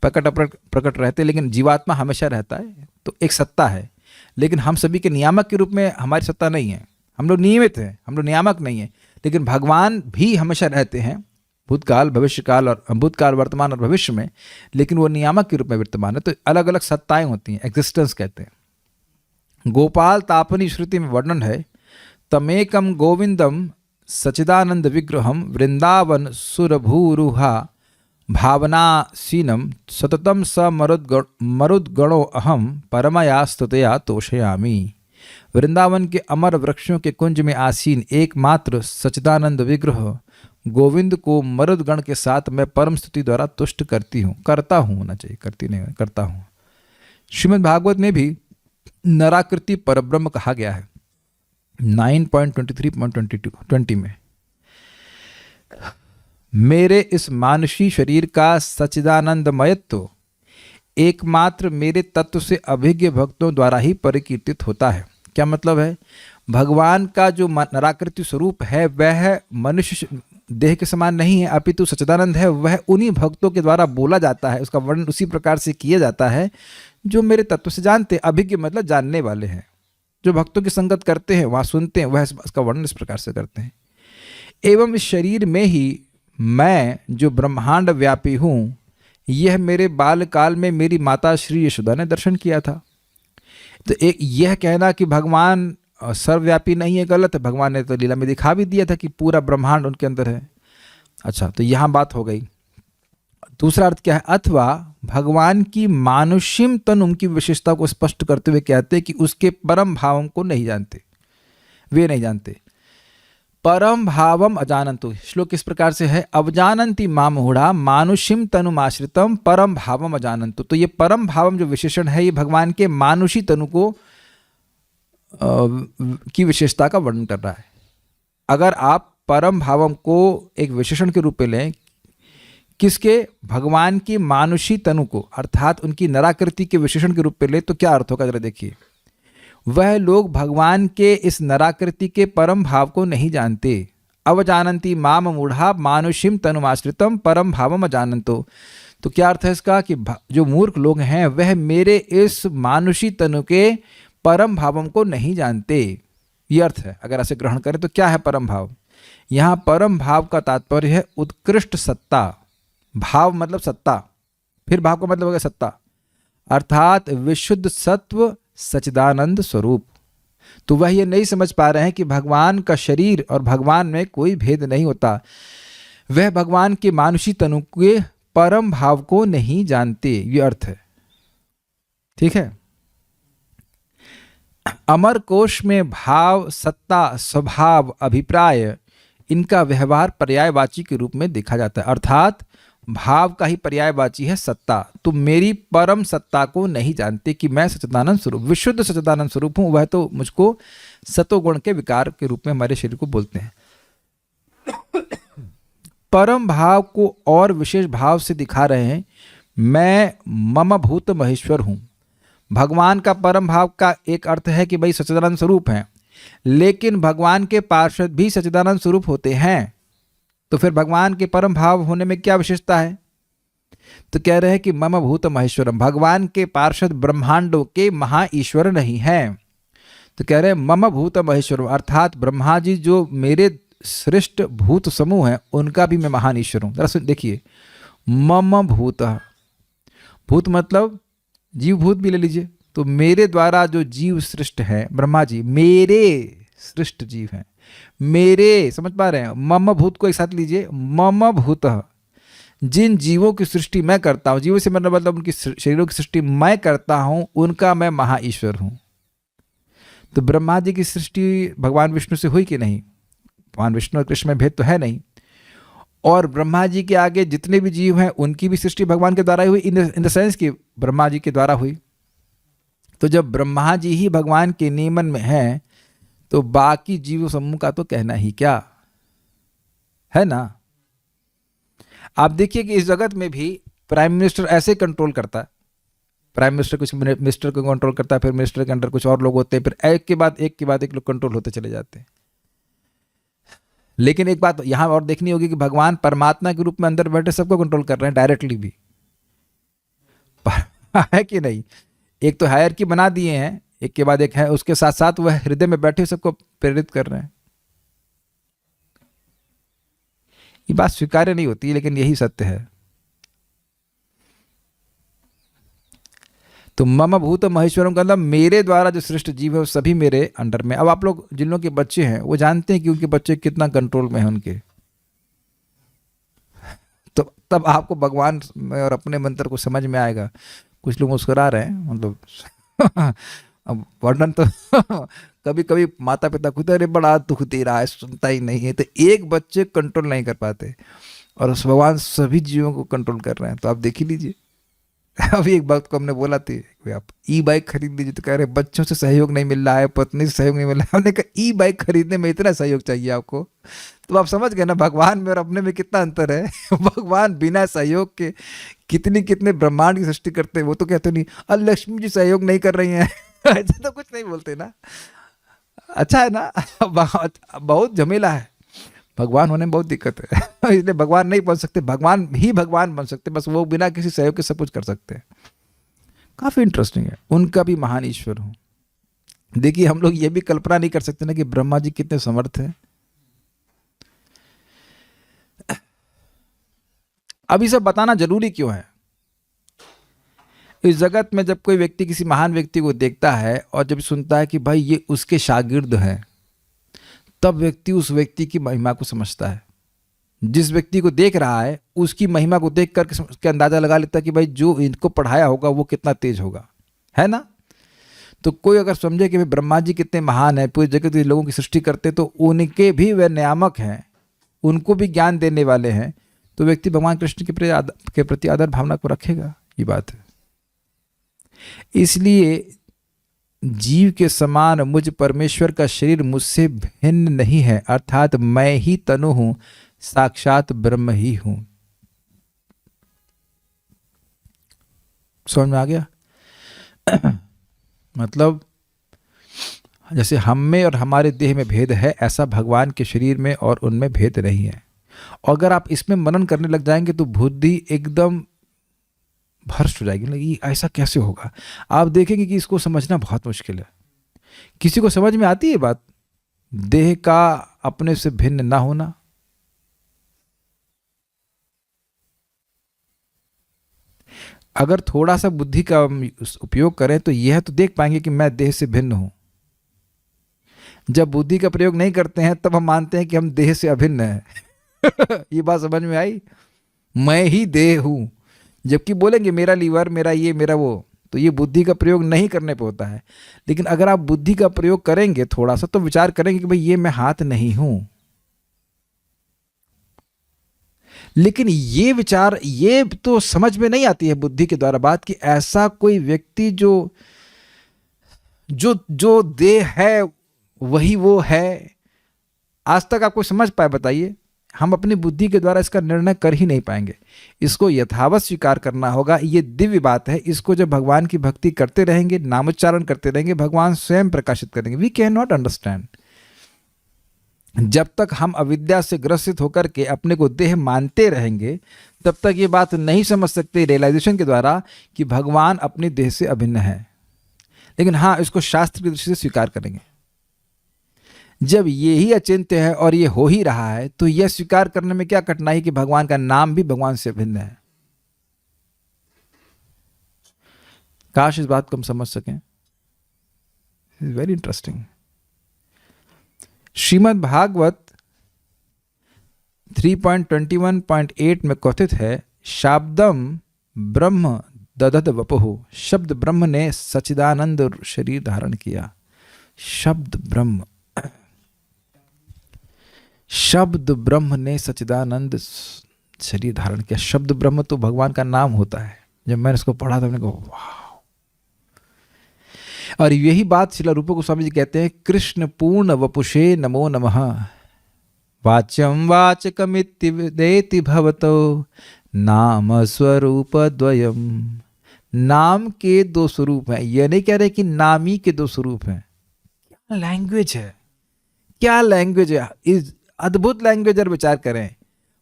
Speaker 1: प्रकट रहते, लेकिन जीवात्मा हमेशा रहता है। तो एक सत्ता है, लेकिन हम सभी के नियामक के रूप में हमारी सत्ता नहीं है। हम लोग नियमित हैं, हम लोग नियामक नहीं है। लेकिन भगवान भी हमेशा रहते हैं, भूतकाल, भविष्यकाल और भूतकाल, वर्तमान और भविष्य में, लेकिन वो नियामक के रूप में विद्यमान है। तो अलग अलग सत्ताएं होती हैं, एग्जिस्टेंस कहते हैं। गोपाल तापनी श्रुति में वर्णन है, तमेकम गोविंदम सचिदानंद विग्रहम वृंदावन सुरभूरुहा भावनासीनम सततम स मरुद्गणो अहम परमया स्तुतया तोषयामि। वृंदावन के अमर वृक्षों के कुंज में आसीन एकमात्र सच्चिदानंद विग्रह गोविंद को मरुदगण के साथ मैं परम स्तुति द्वारा तुष्ट करता हूँ होना चाहिए, करती नहीं, करता हूँ। श्रीमद् भागवत में भी नराकृति परब्रह्म कहा गया है 9.23.20 में। मेरे इस मानसी शरीर का सच्चिदानंदमयत्व एकमात्र मेरे तत्व से अभिज्ञ भक्तों द्वारा ही परिकीर्तित होता है। क्या मतलब है? भगवान का जो नराकृति स्वरूप है वह मनुष्य देह के समान नहीं है, अपितु सच्चिदानंद है। वह उन्हीं भक्तों के द्वारा बोला जाता है, उसका वर्णन उसी प्रकार से किया जाता है जो मेरे तत्व से जानते हैं। अभिज्ञ मतलब जानने वाले हैं, जो भक्तों की संगत करते हैं, वहाँ सुनते हैं, वह इसका वर्णन इस प्रकार से करते हैं। एवं इस शरीर में ही मैं जो ब्रह्मांड व्यापी हूँ, यह मेरे बालकाल में मेरी माता श्री यशोदा ने दर्शन किया था। तो एक यह कहना कि भगवान सर्वव्यापी नहीं है, गलत है। भगवान ने तो लीला में दिखा भी दिया था कि पूरा ब्रह्मांड उनके अंदर है। अच्छा, तो यहाँ बात हो गई। दूसरा अर्थ क्या है? अथवा भगवान की मानुष्यम तनुम की विशेषता को स्पष्ट करते हुए कहते हैं कि उसके परम भावम को नहीं जानते, वे नहीं जानते। परम भावम अजानंतु, श्लोक इस प्रकार से है, अवजानंती मामूढ़ा मानुषिम तनुमाश्रितम परम भावम अजानंतु। तो ये परम भावम जो विशेषण है, ये भगवान के मानुषी तनु को की विशेषता का वर्णन कर रहा है। अगर आप परम भावम को एक विशेषण के रूप में लें, किसके? भगवान की मानुषी तनु को, अर्थात उनकी नराकृति के विशेषण के रूप में ले, तो क्या अर्थ होगा जरा देखिए। वह लोग भगवान के इस नराकृति के परम भाव को नहीं जानते। अवजानंती माम मूढ़ा मानुषिम तनुमाश्रितम परम भावम अजानंतो। तो क्या अर्थ है इसका कि जो मूर्ख लोग हैं वह मेरे इस मानुषी तनु के परम भावों को नहीं जानते। ये अर्थ है। अगर ऐसे ग्रहण करें तो क्या है परम भाव? यहाँ परम भाव का तात्पर्य है उत्कृष्ट सत्ता। भाव मतलब सत्ता, फिर भाव का मतलब हो गया सत्ता, अर्थात विशुद्ध सत्व सच्चिदानंद स्वरूप। तो वह ये नहीं समझ पा रहे हैं कि भगवान का शरीर और भगवान में कोई भेद नहीं होता। वह भगवान के मानुषी तनु के परम भाव को नहीं जानते। ये अर्थ है। ठीक है। अमर कोश में भाव, सत्ता, स्वभाव, अभिप्राय, इनका व्यवहार पर्यायवाची के रूप में देखा जाता है। अर्थात भाव का ही पर्यायवाची है सत्ता। तुम मेरी परम सत्ता को नहीं जानते कि मैं सच्चिदानंद स्वरूप, विशुद्ध सच्चिदानंद स्वरूप हूं। वह तो मुझको सतोगुण के विकार के रूप में हमारे शरीर को बोलते हैं। परम भाव को और विशेष भाव से दिखा रहे हैं। मैं मम भूत महेश्वर हूं। भगवान का परम भाव का एक अर्थ है कि भाई सच्चिदानंद स्वरूप हैं, लेकिन भगवान के पार्षद भी सच्चिदानंद स्वरूप होते हैं। तो फिर भगवान के परम भाव होने में क्या विशेषता है? तो कह रहे हैं कि मम भूत महेश्वरम, भगवान के पार्षद ब्रह्मांडों के महा ईश्वर नहीं हैं। तो कह रहे हैं मम भूत महेश्वरम, अर्थात ब्रह्मा जी जो मेरे श्रेष्ठ भूत समूह हैं उनका भी मैं महान ईश्वर हूं। दरअसल देखिए, मम भूत, भूत मतलब जीव भूत भी ले लीजिए। तो मेरे द्वारा जो जीव सृष्ट हैं, ब्रह्मा जी मेरे सृष्ट जीव हैं, मेरे, समझ पा रहे हैं? मम भूत को एक साथ लीजिए, मम भूत, जिन जीवों की सृष्टि मैं करता हूं, जीवों से मतलब उनकी शरीरों की सृष्टि मैं करता हूं, उनका मैं महा ईश्वर हूं। तो ब्रह्मा जी की सृष्टि भगवान विष्णु से हुई कि नहीं? भगवान विष्णु और कृष्ण में भेद तो है नहीं। और ब्रह्मा जी के आगे जितने भी जीव हैं उनकी भी सृष्टि भगवान के द्वारा हुई, इन द सेंस कि ब्रह्मा जी के द्वारा हुई। तो जब ब्रह्मा जी ही भगवान के नियमन में हैं तो बाकी जीव समूह का तो कहना ही क्या है ना। आप देखिए कि इस जगत में भी प्राइम मिनिस्टर ऐसे कंट्रोल करता है। प्राइम मिनिस्टर कुछ मिनिस्टर को कंट्रोल करता है, फिर मिनिस्टर के अंडर कुछ और लोग होते हैं, फिर एक के बाद एक लोग कंट्रोल होते चले जाते हैं। लेकिन एक बात यहां और देखनी होगी कि भगवान परमात्मा के रूप में अंदर बैठे सबको कंट्रोल कर रहे हैं, डायरेक्टली भी, है कि नहीं? एक तो हायरार्की बना दिए हैं, एक के बाद एक है, उसके साथ साथ वह हृदय में बैठे सबको प्रेरित कर रहे हैं। ये बात स्वीकार्य नहीं होती, लेकिन यही सत्य है। तो मम भूत महेश्वरम का मतलब मेरे द्वारा जो सृष्ट जीव है वो सभी मेरे अंडर में। अब आप लोग जिन लोगों के बच्चे हैं वो जानते हैं कि उनके बच्चे कितना कंट्रोल में हैं उनके। तो तब आपको भगवान और अपने मंत्र को समझ में आएगा। कुछ लोग मुस्कुरा रहे हैं, मतलब अब वर्णन तो कभी कभी माता पिता खुद, अरे बड़ा दुख दे रहा है, सुनता ही नहीं है। तो एक बच्चे कंट्रोल नहीं कर पाते और उस भगवान सभी जीवों को कंट्रोल कर रहे हैं। तो आप देख ही लीजिए। अभी एक वक्त को हमने बोला थी आप ई बाइक खरीद लीजिए, तो कह रहे बच्चों से सहयोग नहीं मिल रहा है, पत्नी से सहयोग नहीं मिल रहा है। हमने कहा ई बाइक खरीदने में इतना सहयोग चाहिए आपको, तो आप समझ गए ना भगवान में और अपने में कितना अंतर है। भगवान बिना सहयोग के कितने ब्रह्मांड की सृष्टि करते हैं। वो तो कहते नहीं अरे लक्ष्मी जी सहयोग नहीं कर रही हैं, ऐसा तो कुछ नहीं बोलते ना। अच्छा है ना, बहुत झमेला है। भगवान होने में बहुत दिक्कत है, इसलिए भगवान नहीं बन सकते। भगवान ही भगवान बन सकते, बस वो बिना किसी सहयोग के सब कुछ कर सकते हैं। काफी इंटरेस्टिंग है। उनका भी महान ईश्वर हूं। देखिए हम लोग ये भी कल्पना नहीं कर सकते ना कि ब्रह्मा जी कितने समर्थ हैं। अब ये सब बताना जरूरी क्यों है? इस जगत में जब कोई व्यक्ति किसी महान व्यक्ति को देखता है और जब सुनता है कि भाई ये उसके शागिर्द हैं, तब व्यक्ति उस व्यक्ति की महिमा को समझता है। जिस व्यक्ति को देख रहा है उसकी महिमा को देख कर के अंदाजा लगा लेता है कि भाई जो इनको पढ़ाया होगा वो कितना तेज होगा, है ना। तो कोई अगर समझे कि भाई ब्रह्मा जी कितने महान है, पूरी जगत के लोगों की सृष्टि करते, तो उनके भी वे नियामक हैं, उनको भी ज्ञान देने वाले हैं, तो व्यक्ति भगवान कृष्ण के प्रति आदर भावना को रखेगा। ये बात है। इसलिए जीव के समान मुझ परमेश्वर का शरीर मुझसे भिन्न नहीं है, अर्थात मैं ही तनु हूं, साक्षात ब्रह्म ही हूं। समझ में आ गया? मतलब जैसे हम में और हमारे देह में भेद है, ऐसा भगवान के शरीर में और उनमें भेद नहीं है। और अगर आप इसमें मनन करने लग जाएंगे तो बुद्धि एकदम भ्रष्ट हो जाएगी, ये ऐसा कैसे होगा। आप देखेंगे कि इसको समझना बहुत मुश्किल है। किसी को समझ में आती है बात, देह का अपने से भिन्न ना होना। अगर थोड़ा सा बुद्धि का उपयोग करें तो यह तो देख पाएंगे कि मैं देह से भिन्न हूं। जब बुद्धि का प्रयोग नहीं करते हैं तब हम मानते हैं कि हम देह से अभिन्न हैं। ये बात समझ में आई, मैं ही देह हूं, जबकि बोलेंगे मेरा लीवर, मेरा ये, मेरा वो। तो ये बुद्धि का प्रयोग नहीं करने पे होता है। लेकिन अगर आप बुद्धि का प्रयोग करेंगे थोड़ा सा, तो विचार करेंगे कि भाई ये मैं हाथ नहीं हूं। लेकिन ये विचार, ये तो समझ में नहीं आती है बुद्धि के द्वारा बात, कि ऐसा कोई व्यक्ति जो जो जो देह है वही वो है। आज तक आपको समझ पाए बताइए? हम अपनी बुद्धि के द्वारा इसका निर्णय कर ही नहीं पाएंगे। इसको यथावत स्वीकार करना होगा। ये दिव्य बात है। इसको जब भगवान की भक्ति करते रहेंगे, नामोच्चारण करते रहेंगे, भगवान स्वयं प्रकाशित करेंगे। We can not understand. जब तक हम अविद्या से ग्रसित होकर के अपने को देह मानते रहेंगे, तब तक ये बात नहीं समझ सकते रियलाइजेशन के द्वारा कि भगवान अपने देह से अभिन्न है। लेकिन हाँ, इसको शास्त्र की दृष्टि से स्वीकार करेंगे। जब ये ही अचिंत्य है और ये हो ही रहा है, तो यह स्वीकार करने में क्या कठिनाई कि भगवान का नाम भी भगवान से अभिन्न है। काश इस बात को हम समझ सकें। Is very interesting. Shrimad Bhagavat 3.21.8 में कथित है, शाब्दम ब्रह्म ददद वपुः। शब्द ब्रह्म ने सच्चिदानंद शरीर धारण किया। शब्द ब्रह्म, शब्द ब्रह्म ने सच्चिदानंद शरीर धारण किया। शब्द ब्रह्म तो भगवान का नाम होता है। जब मैंने इसको पढ़ा तो मैंने कहा वाह। और यही बात श्रील रूप गोस्वामी जी कहते हैं, कृष्ण पूर्ण वपुषे नमो नमः। वाच्यम वाचकमित्येति भवतो नाम स्वरूप द्वयम। नाम के दो स्वरूप हैं। यह नहीं कह रहे कि नामी के दो स्वरूप हैं। क्या लैंग्वेज है, क्या लैंग्वेज है। इस अद्भुत लैंग्वेज पर विचार करें।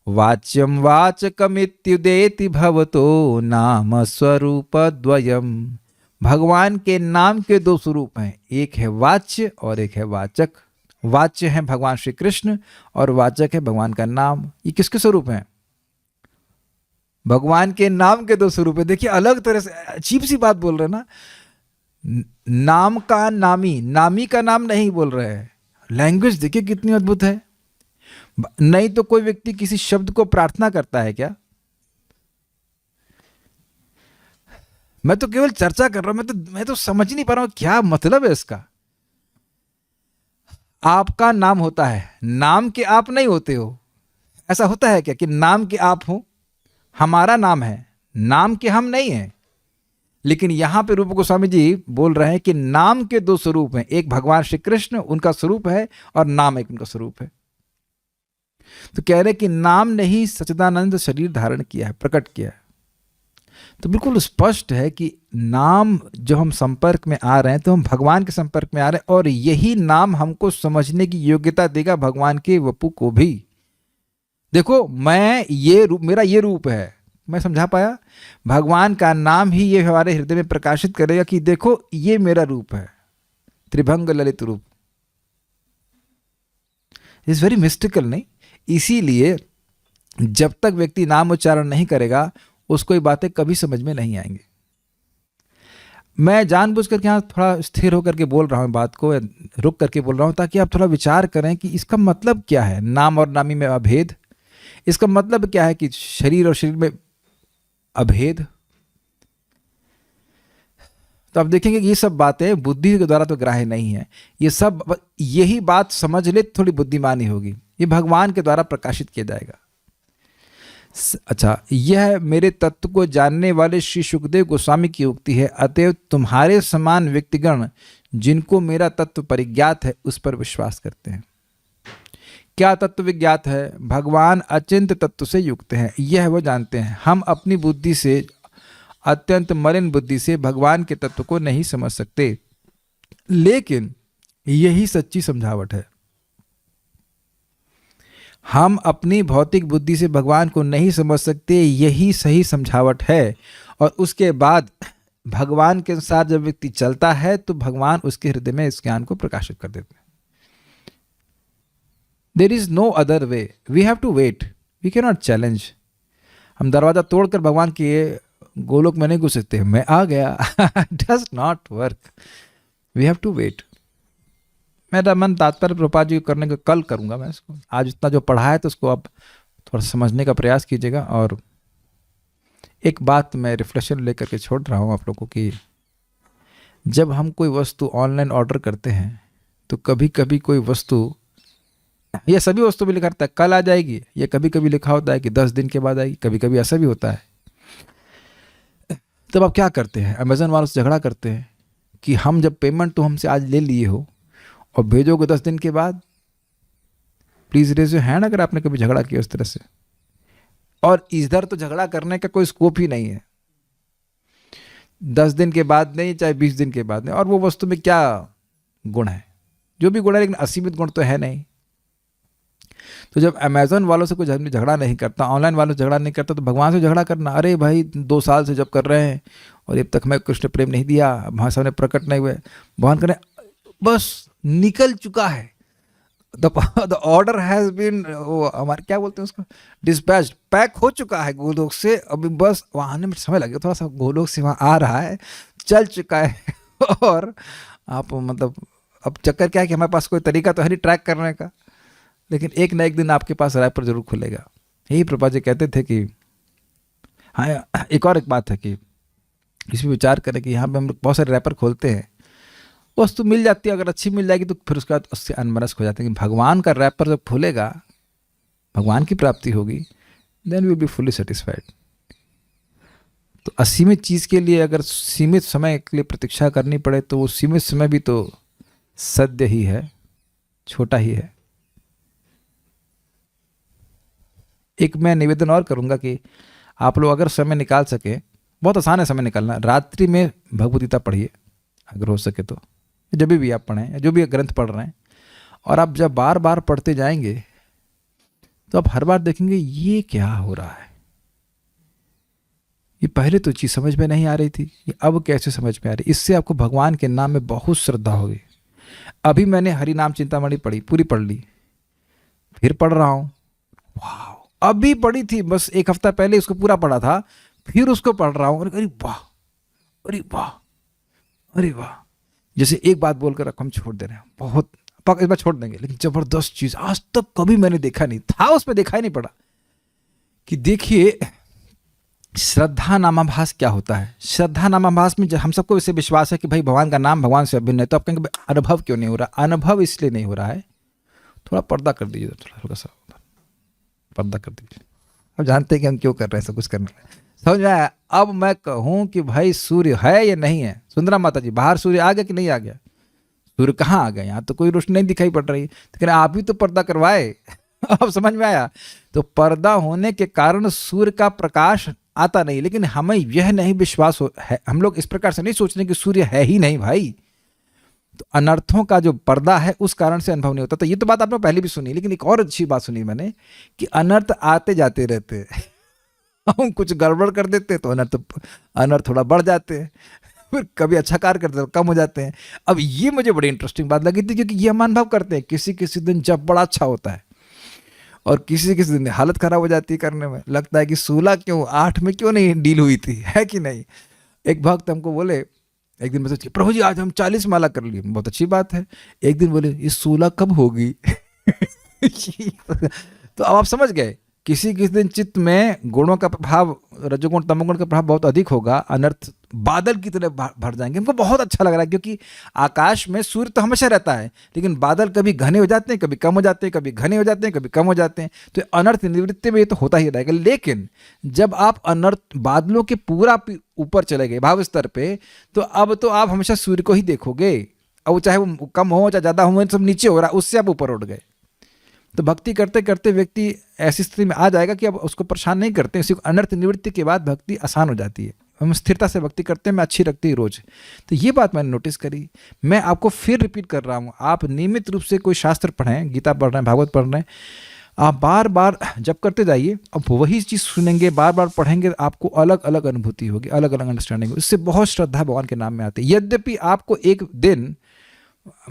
Speaker 1: वाच्यम वाचकमित्युदेति भवतो नाम स्वरूप द्वयम। भगवान के नाम के दो स्वरूप हैं, एक है वाच्य और एक है वाचक। वाच्य है भगवान श्री कृष्ण और वाचक है भगवान का नाम। ये किसके स्वरूप हैं? भगवान के नाम के दो स्वरूप है। देखिए अलग तरह से अजीब सी बात बोल रहे हैं ना। नाम का नामी, नामी का नाम नहीं बोल रहे हैं। लैंग्वेज देखिए कितनी अद्भुत है। नहीं तो कोई व्यक्ति किसी शब्द को प्रार्थना करता है क्या? मैं तो केवल चर्चा कर रहा हूं। मैं तो समझ ही नहीं पा रहा हूं क्या मतलब है इसका। आपका नाम होता है, नाम के आप नहीं होते हो। ऐसा होता है क्या कि नाम के आप हो? हमारा नाम है, नाम के हम नहीं हैं। लेकिन यहां पे रूप गोस्वामी जी बोल रहे हैं कि नाम के दो स्वरूप हैं। एक भगवान श्री कृष्ण उनका स्वरूप है और नाम एक उनका स्वरूप है। तो कह रहे कि नाम ने ही सच्चिदानंद शरीर धारण किया है, प्रकट किया है। तो बिल्कुल स्पष्ट है कि नाम जो हम संपर्क में आ रहे हैं, तो हम भगवान के संपर्क में आ रहे हैं। और यही नाम हमको समझने की योग्यता देगा भगवान के वपु को भी। देखो मैं ये रूप, मेरा ये रूप है। मैं समझा पाया? भगवान का नाम ही ये हमारे हृदय में प्रकाशित करेगा कि देखो ये मेरा रूप है, त्रिभंग ललित रूप। इज वेरी मिस्टिकल, नहीं? इसीलिए जब तक व्यक्ति नाम उच्चारण नहीं करेगा, उसको ये बातें कभी समझ में नहीं आएंगी। मैं जानबूझकर यहाँ थोड़ा स्थिर होकर के बोल रहा हूँ, बात को रुक करके बोल रहा हूँ, ताकि आप थोड़ा विचार करें कि इसका मतलब क्या है। नाम और नामी में अभेद, इसका मतलब क्या है कि शरीर और शरीर में अभेद। तो आप देखेंगे कि ये सब बातें बुद्धि के द्वारा तो ग्राह्य नहीं है। ये सब, यही बात समझ ले थोड़ी बुद्धिमानी होगी। ये भगवान के द्वारा प्रकाशित किया जाएगा। अच्छा, यह मेरे तत्व को जानने वाले श्री सुखदेव गोस्वामी की उक्ति है। अतएव तुम्हारे समान व्यक्तिगण जिनको मेरा तत्व परिज्ञात है, उस पर विश्वास करते हैं। क्या तत्व विज्ञात है? भगवान अचिंत्य तत्व से युक्त हैं, यह वो जानते हैं। हम अपनी बुद्धि से, अत्यंत मलिन बुद्धि से भगवान के तत्व को नहीं समझ सकते। लेकिन यही सच्ची समझावट है। हम अपनी भौतिक बुद्धि से भगवान को नहीं समझ सकते, यही सही समझावट है। और उसके बाद भगवान के अनुसार जब व्यक्ति चलता है तो भगवान उसके हृदय में इस ज्ञान को प्रकाशित कर देते हैं। There is no other way, we have to wait, we can not challenge. हम दरवाजा तोड़कर भगवान के गोलोक में नहीं घुस सकते, मैं आ गया, does not work, we have to wait. मेरा मन तात्पर्य प्रभुपाद जी को करने को कल करूंगा मैं इसको, आज इतना जो पढ़ा है तो उसको आप थोड़ा समझने का प्रयास कीजिएगा। और एक बात मैं रिफ्लेक्शन लेकर के छोड़ रहा हूँ आप लोगों को कि जब हम कोई वस्तु ऑनलाइन ऑर्डर करते हैं तो कभी कभी कोई वस्तु, ये सभी वस्तु भी लिखा रहता है कल आ जाएगी, ये कभी कभी लिखा होता है कि 10 दिन के बाद आएगी, कभी कभी ऐसा भी होता है। तब आप क्या करते हैं, अमेज़न वालों से झगड़ा करते हैं कि हम जब पेमेंट तो हमसे आज ले लिए हो और भेजोगे 10 दिन के बाद। प्लीज़ रेज योर हैंड अगर आपने कभी झगड़ा किया उस तरह से। और इधर तो झगड़ा करने का कोई स्कोप ही नहीं है, 10 दिन के बाद नहीं चाहे 20 दिन के बाद नहीं। और वो वस्तु में क्या गुण है, जो भी गुण है लेकिन असीमित गुण तो है नहीं। तो जब अमेज़न वालों से कोई झगड़ा नहीं करता, ऑनलाइन वालों से झगड़ा नहीं करता, तो भगवान से झगड़ा करना, अरे भाई 2 साल से जब कर रहे हैं और अब तक मैं कृष्ण प्रेम नहीं दिया, वहाँ सामने प्रकट नहीं हुए, भगवान करें बस निकल चुका है, द ऑर्डर हैज़ बीन, वो हमारे क्या बोलते हैं उसको, डिस्पैच, पैक हो चुका है गोलोक से, अभी बस वहाँ आने में समय लगेगा थोड़ा सा, गोलोक से वहाँ आ रहा है, चल चुका है। और आप मतलब अब चक्कर क्या है कि हमारे पास कोई तरीका तो है नहीं ट्रैक करने का, लेकिन एक ना एक दिन आपके पास रैपर जरूर खुलेगा। यही प्रभुपाद जी कहते थे कि हाँ, एक बात है कि इसमें विचार करें कि यहाँ पे हम लोग बहुत सारे रैपर खोलते हैं, वस्तु मिल जाती है, अगर अच्छी मिल जाएगी तो फिर उसके बाद उससे अनमनस्क हो जाते हैं। लेकिन भगवान का रैपर जब खुलेगा, भगवान की प्राप्ति होगी, then we will be fully satisfied. तो असीमित चीज़ के लिए अगर सीमित समय के लिए प्रतीक्षा करनी पड़े तो वो सीमित समय भी तो सद्य ही है, छोटा ही है। एक मैं निवेदन और करूंगा कि आप लोग अगर समय निकाल सके, बहुत आसान है समय निकालना, रात्रि में भगवद गीता पढ़िए अगर हो सके तो, जब भी आप पढ़ें, जो भी ग्रंथ पढ़ रहे हैं, और आप जब बार बार पढ़ते जाएंगे तो आप हर बार देखेंगे ये क्या हो रहा है, ये पहले तो चीज़ समझ में नहीं आ रही थी, ये अब कैसे समझ में आ रही। इससे आपको भगवान के नाम में बहुत श्रद्धा होगी। अभी मैंने हरि नाम चिंतामणि पढ़ी, पूरी पढ़ ली, फिर पढ़ रहा हूँ, वाह, अभी पढ़ी थी, बस 1 हफ्ता पहले उसको पूरा पढ़ा था, फिर उसको पढ़ रहा हूँ, अरे वाह, अरे वाह, अरे वाह। जैसे एक बात बोलकर हम छोड़ दे रहे हैं, बहुत इस बार छोड़ देंगे, लेकिन जबरदस्त चीज आज तक कभी मैंने देखा नहीं था, उसमें देखा ही नहीं पड़ा कि देखिए श्रद्धा नामाभास क्या होता है। श्रद्धा नामाभास में हम सबको इसे विश्वास है कि भाई भगवान का नाम भगवान से अभिन्न है, तो आप कहेंगे अनुभव क्यों नहीं हो रहा। अनुभव इसलिए नहीं हो रहा है, थोड़ा पर्दा कर दीजिए, थोड़ा सा पर्दा कर दीजिए। अब जानते हैं कि हम क्यों कर रहे हैं सब कुछ करने में, समझ में आया। अब मैं कहूँ कि भाई सूर्य है या नहीं है, सुंदरा माता जी बाहर सूर्य आ गया कि नहीं आ गया, सूर्य कहाँ आ गया, यहाँ तो कोई रोशनी नहीं दिखाई पड़ रही, लेकिन आप ही तो पर्दा करवाए। अब समझ में आया। तो पर्दा होने के कारण सूर्य का प्रकाश आता नहीं, लेकिन हमें यह नहीं विश्वास है, हम लोग इस प्रकार से नहीं सोच रहे कि सूर्य है ही नहीं भाई। तो अनर्थों का जो पर्दा है उस कारण से अनुभव नहीं होता। तो ये तो बात आपने पहले भी सुनी, लेकिन एक और अच्छी बात सुनी मैंने कि अनर्थ आते जाते रहते हैं। हम कुछ गड़बड़ कर देते हैं तो अनर्थ थोड़ा बढ़ जाते हैं, फिर कभी अच्छा कार्य करते हैं तो कम हो जाते हैं। अब ये मुझे बड़ी इंटरेस्टिंग बात लगी थी, क्योंकि ये हम अनुभव करते हैं, किसी किसी दिन जब बड़ा अच्छा होता है और किसी किसी दिन हालत खराब हो जाती है करने में, लगता है कि 16 क्यों 8 में क्यों नहीं डील हुई थी, है कि नहीं। एक भक्त हमको बोले एक दिन, मैसेज किया, प्रभु जी आज हम 40 माला कर लिए, बहुत अच्छी बात है। एक दिन बोले ये 16 कब होगी। तो अब आप समझ गए, किसी किसी दिन चित्त में गुणों का प्रभाव, रजोगुण तमोगुण का प्रभाव बहुत अधिक होगा, अनर्थ बादल की तरह भर जाएंगे। हमको बहुत अच्छा लग रहा है, क्योंकि आकाश में सूर्य तो हमेशा रहता है, लेकिन बादल कभी घने हो जाते हैं, कभी कम हो जाते हैं, कभी घने हो जाते हैं, कभी कम हो जाते हैं। तो अनर्थ निवृत्ति में ये तो होता ही रहेगा। लेकिन जब आप अनर्थ बादलों के पूरा ऊपर चले गए भाव स्तर पे, तो अब तो आप हमेशा सूर्य को ही देखोगे, और चाहे वो कम हो चाहे ज़्यादा हो, सब नीचे हो रहा है, उससे आप ऊपर उठ गए। तो भक्ति करते करते व्यक्ति ऐसी स्थिति में आ जाएगा कि अब उसको परेशान नहीं करते, उसी अनर्थ निवृत्ति के बाद भक्ति आसान हो जाती है। हम स्थिरता से भक्ति करते हैं, मैं अच्छी रखती रोज। तो ये बात मैंने नोटिस करी। मैं आपको फिर रिपीट कर रहा हूँ, आप नियमित रूप से कोई शास्त्र पढ़ें, गीता पढ़ रहे हैं, भागवत पढ़ रहे हैं, आप बार बार जब करते जाइए, अब वही चीज़ सुनेंगे, बार बार पढ़ेंगे, आपको अलग अलग अनुभूति होगी, अलग अलग अंडरस्टैंडिंग होगी। इससे बहुत श्रद्धा भगवान के नाम में आती है। यद्यपि आपको एक दिन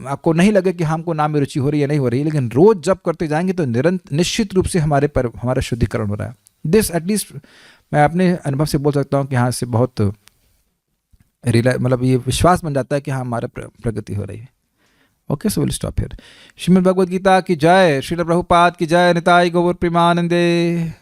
Speaker 1: आपको नहीं लगे कि हमको नाम में रुचि हो रही है, नहीं हो रही है, लेकिन रोज जब करते जाएंगे तो निश्चित रूप से हमारा शुद्धिकरण हो रहा है। दिस एटलीस्ट मैं अपने अनुभव से बोल सकता हूँ कि हाँ, इससे बहुत मतलब ये विश्वास बन जाता है कि हाँ, हमारा प्रगति हो रही है। Okay, so will stop here. Shrimad Bhagavad Gita की जय, श्रील प्रभुपाद की जय, निताई गौर प्रेमानंदे।